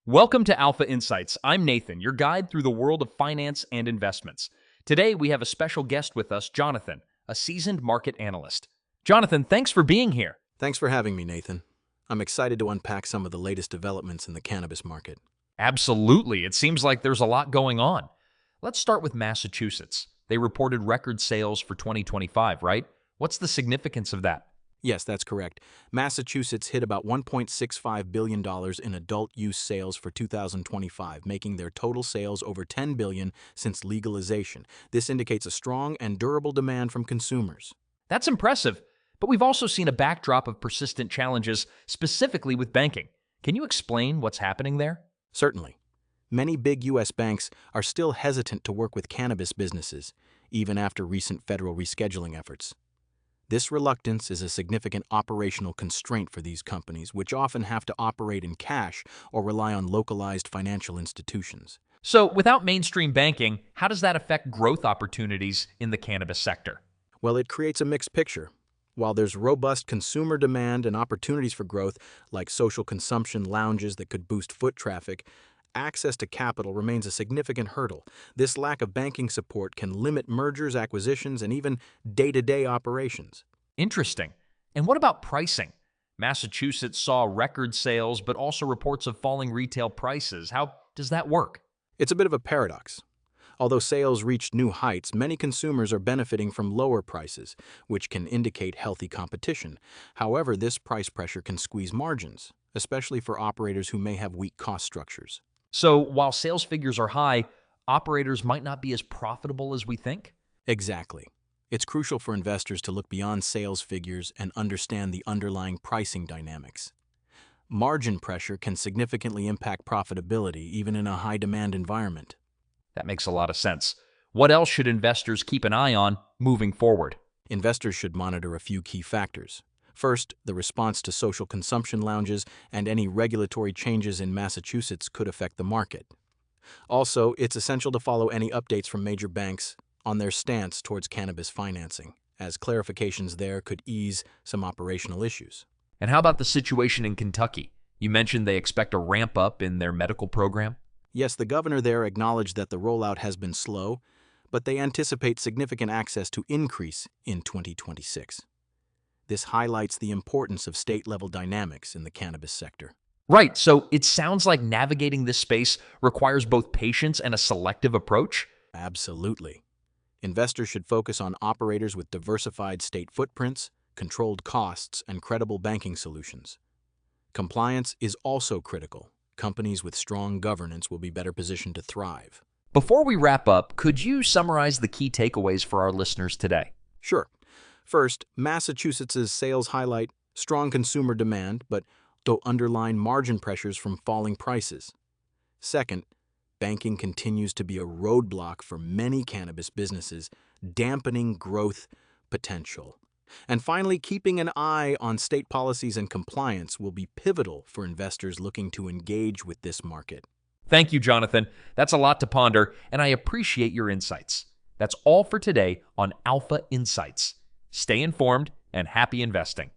Welcome to Alpha Insights. I'm Nathan, your guide through the world of finance and investments. Today, we have a special guest with us, Jonathan, a seasoned market analyst. Jonathan, thanks for being here. Thanks for having me, Nathan. I'm excited to unpack some of the latest developments in the cannabis market. Absolutely. It seems like there's a lot going on. Let's start with Massachusetts. They reported record sales for 2025, right? What's the significance of that? Yes, that's correct. Massachusetts hit about $1.65 billion in adult use sales for 2025, making their total sales over $10 billion since legalization. This indicates a strong and durable demand from consumers. That's impressive, but we've also seen a backdrop of persistent challenges, specifically with banking. Can you explain what's happening there? Certainly. Many big U.S. banks are still hesitant to work with cannabis businesses, even after recent federal rescheduling efforts. This reluctance is a significant operational constraint for these companies, which often have to operate in cash or rely on localized financial institutions. So, without mainstream banking, how does that affect growth opportunities in the cannabis sector? Well, it creates a mixed picture. While there's robust consumer demand and opportunities for growth, like social consumption lounges that could boost foot traffic, access to capital remains a significant hurdle. This lack of banking support can limit mergers, acquisitions, and even day-to-day operations. Interesting. And what about pricing? Massachusetts saw record sales, but also reports of falling retail prices. How does that work? It's a bit of a paradox. Although sales reached new heights, many consumers are benefiting from lower prices, which can indicate healthy competition. However, this price pressure can squeeze margins, especially for operators who may have weak cost structures. So, while sales figures are high, operators might not be as profitable as we think? Exactly. It's crucial for investors to look beyond sales figures and understand the underlying pricing dynamics. Margin pressure can significantly impact profitability, even in a high-demand environment. That makes a lot of sense. What else should investors keep an eye on moving forward? Investors should monitor a few key factors. First, the response to social consumption lounges and any regulatory changes in Massachusetts could affect the market. Also, it's essential to follow any updates from major banks on their stance towards cannabis financing, as clarifications there could ease some operational issues. And how about the situation in Kentucky? You mentioned they expect a ramp up in their medical program. Yes, the governor there acknowledged that the rollout has been slow, but they anticipate significant access to increase in 2026. This highlights the importance of state-level dynamics in the cannabis sector. Right, so it sounds like navigating this space requires both patience and a selective approach. Absolutely. Investors should focus on operators with diversified state footprints, controlled costs, and credible banking solutions. Compliance is also critical. Companies with strong governance will be better positioned to thrive. Before we wrap up, could you summarize the key takeaways for our listeners today? Sure. First, Massachusetts' sales highlight strong consumer demand, but though underline margin pressures from falling prices. Second, banking continues to be a roadblock for many cannabis businesses, dampening growth potential. And finally, keeping an eye on state policies and compliance will be pivotal for investors looking to engage with this market. Thank you, Jonathan. That's a lot to ponder, and I appreciate your insights. That's all for today on Alpha Insights. Stay informed and happy investing.